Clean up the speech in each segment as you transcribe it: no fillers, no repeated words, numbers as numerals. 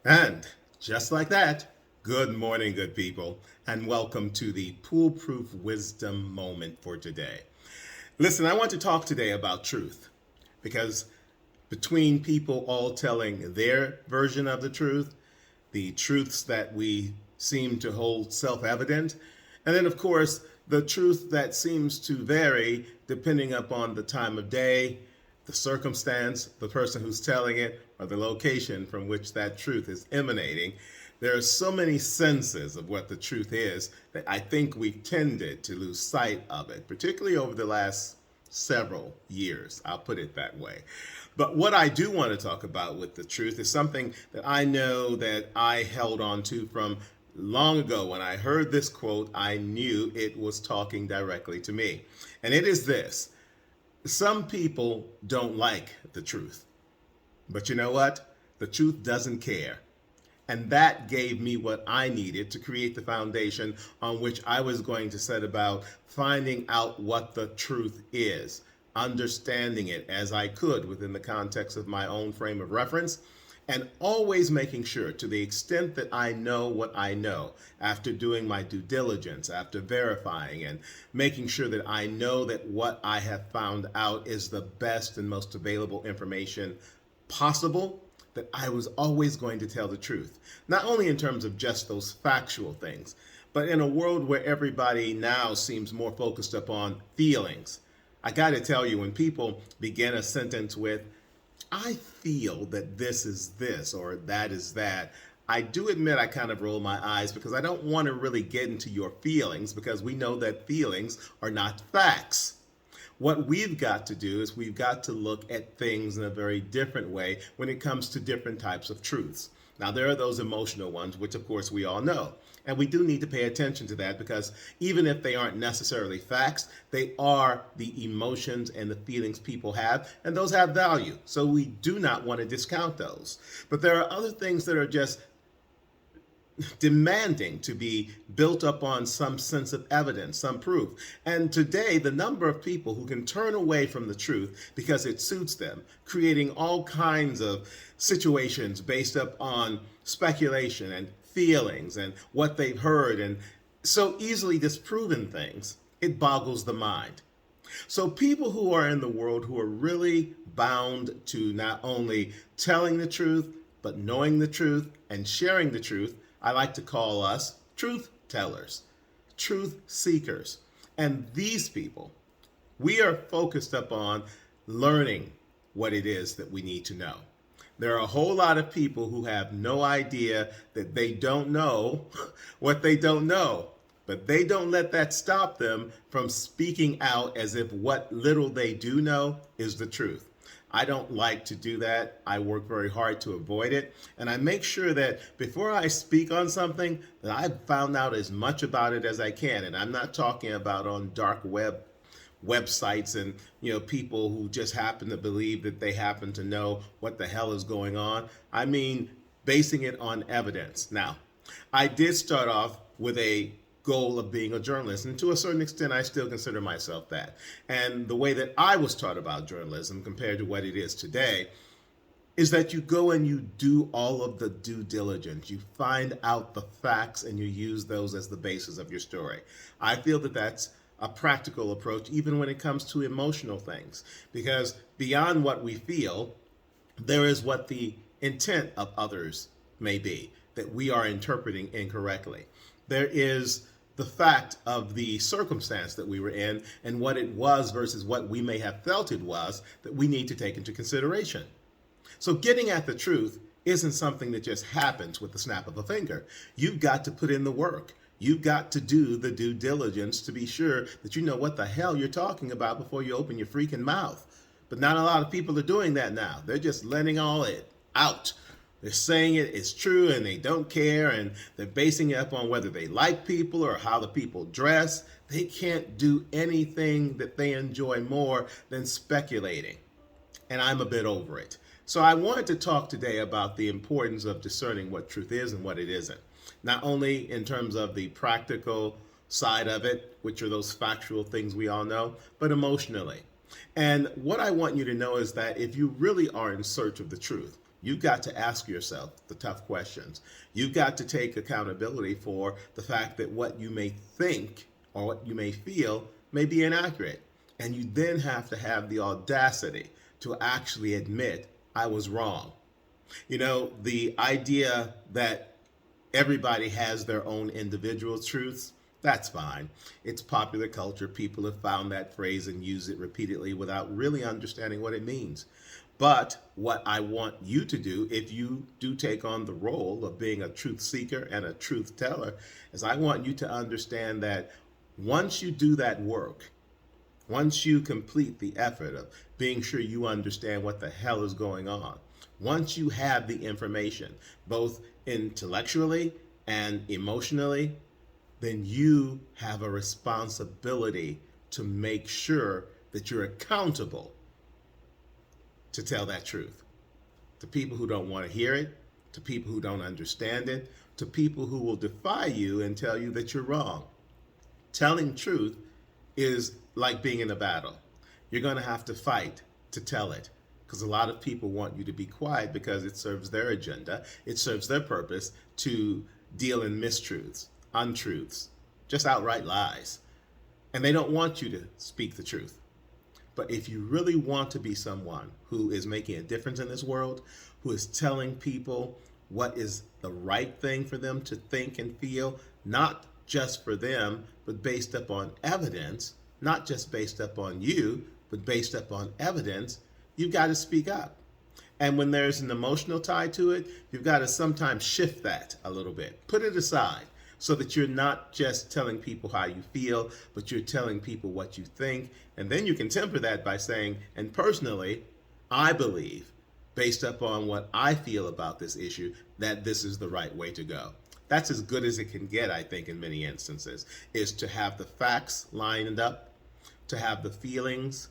And just like that, good morning, good people, and welcome to the Poolproof Wisdom Moment for today. Listen, I want to talk today about truth because between people all telling their version of the truths that we seem to hold self evident, and then, of course, the truth that seems to vary depending upon the time of day, the circumstance, the person who's telling it, or the location from which that truth is emanating. There are so many senses of what the truth is that I think we've tended to lose sight of it, particularly over the last several years. I'll put it that way. But what I do want to talk about with the truth is something that I know that I held on to from long ago. When I heard this quote, I knew it was talking directly to me. And it is this: some people don't like the truth. But you know what? The truth doesn't care. And that gave me what I needed to create the foundation on which I was going to set about finding out what the truth is, understanding it as I could within the context of my own frame of reference, and always making sure, to the extent that I know what I know, after doing my due diligence, after verifying and making sure that I know that what I have found out is the best and most available information possible, that I was always going to tell the truth. Not only in terms of just those factual things, but in a world where everybody now seems more focused upon feelings. I got to tell you, when people begin a sentence with, I feel that this is this or that is that, I do admit I kind of roll my eyes because I don't want to really get into your feelings, because we know that feelings are not facts. What we've got to do is we've got to look at things in a very different way when it comes to different types of truths. Now, there are those emotional ones, which of course we all know. And we do need to pay attention to that, because even if they aren't necessarily facts, they are the emotions and the feelings people have, and those have value. So we do not want to discount those. But there are other things that are just demanding to be built up on some sense of evidence, some proof. And today, the number of people who can turn away from the truth because it suits them, creating all kinds of situations based up on speculation and feelings and what they've heard, and so easily disproven things, it boggles the mind. So people who are in the world who are really bound to not only telling the truth, but knowing the truth and sharing the truth, I like to call us truth tellers, truth seekers. And these people, we are focused upon learning what it is that we need to know. There are a whole lot of people who have no idea that they don't know what they don't know, but they don't let that stop them from speaking out as if what little they do know is the truth. I don't like to do that. I work very hard to avoid it. And I make sure that before I speak on something, that I've found out as much about it as I can. And I'm not talking about on dark websites and people who just happen to believe that they happen to know what the hell is going on. I mean, basing it on evidence. Now, I did start off with a goal of being a journalist, and to a certain extent I still consider myself that. And the way that I was taught about journalism compared to what it is today is that you go and you do all of the due diligence. You find out the facts and you use those as the basis of your story. I feel that that's a practical approach even when it comes to emotional things, because beyond what we feel, there is what the intent of others may be that we are interpreting incorrectly. There is the fact of the circumstance that we were in and what it was versus what we may have felt it was that we need to take into consideration. So getting at the truth isn't something that just happens with the snap of a finger. You've got to put in the work. You've got to do the due diligence to be sure that you know what the hell you're talking about before you open your freaking mouth. But not a lot of people are doing that now. They're just letting all it out. They're saying it is true and they don't care, and they're basing it up on whether they like people or how the people dress. They can't do anything that they enjoy more than speculating. And I'm a bit over it. So I wanted to talk today about the importance of discerning what truth is and what it isn't. Not only in terms of the practical side of it, which are those factual things we all know, but emotionally. And what I want you to know is that if you really are in search of the truth, You've got to ask yourself the tough questions. You've got to take accountability for the fact that what you may think or what you may feel may be inaccurate. And you then have to have the audacity to actually admit, I was wrong. You know, the idea that everybody has their own individual truths, that's fine. It's popular culture. People have found that phrase and use it repeatedly without really understanding what it means. But what I want you to do, if you do take on the role of being a truth seeker and a truth teller, is I want you to understand that once you do that work, once you complete the effort of being sure you understand what the hell is going on, once you have the information, both intellectually and emotionally, then you have a responsibility to make sure that you're accountable to tell that truth to people who don't want to hear it, to people who don't understand it, to people who will defy you and tell you that you're wrong. Telling truth is like being in a battle. You're going to have to fight to tell it, because a lot of people want you to be quiet because it serves their agenda, it serves their purpose to deal in mistruths, untruths, just outright lies. And they don't want you to speak the truth. But if you really want to be someone who is making a difference in this world, who is telling people what is the right thing for them to think and feel, not just for them, but based upon evidence, not just based upon you, but based upon evidence, you've got to speak up. And when there's an emotional tie to it, you've got to sometimes shift that a little bit, put it aside, so that you're not just telling people how you feel, but you're telling people what you think. And then you can temper that by saying, and personally, I believe, based upon what I feel about this issue, that this is the right way to go. That's as good as it can get, I think, in many instances, is to have the facts lined up, to have the feelings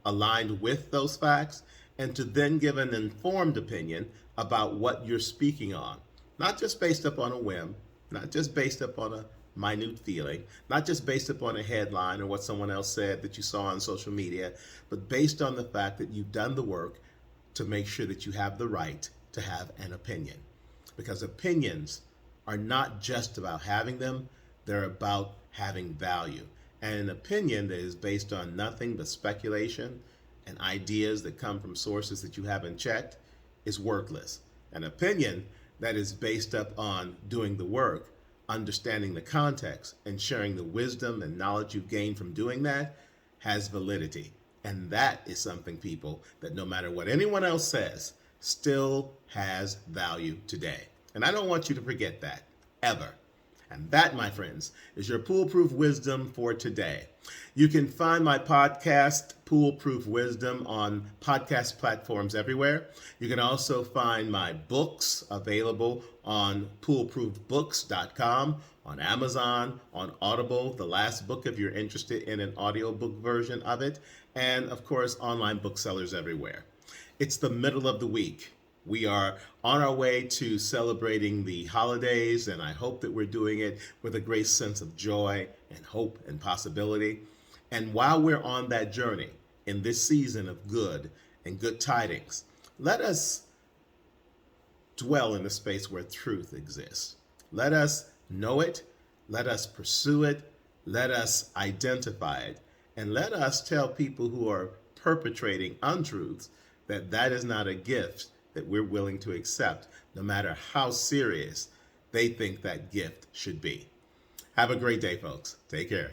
aligned with those facts, and to then give an informed opinion about what you're speaking on, not just based upon a whim, not just based upon a minute feeling, not just based upon a headline or what someone else said that you saw on social media, but based on the fact that you've done the work to make sure that you have the right to have an opinion. Because opinions are not just about having them, they're about having value. And an opinion that is based on nothing but speculation and ideas that come from sources that you haven't checked is worthless. An opinion that is based up on doing the work, understanding the context, and sharing the wisdom and knowledge you've gained from doing that has validity. And that is something, people, that no matter what anyone else says, still has value today. And I don't want you to forget that, ever. And that, my friends, is your Poolproof Wisdom for today. You can find my podcast, Poolproof Wisdom, on podcast platforms everywhere. You can also find my books available on poolproofbooks.com, on Amazon, on Audible, the last book if you're interested in an audiobook version of it, and of course, online booksellers everywhere. It's the middle of the week. We are on our way to celebrating the holidays, and I hope that we're doing it with a great sense of joy and hope and possibility. And while we're on that journey in this season of good and good tidings, let us dwell in the space where truth exists. Let us know it, let us pursue it, let us identify it, and let us tell people who are perpetrating untruths that that is not a gift that we're willing to accept, no matter how serious they think that gift should be. Have a great day, folks. Take care.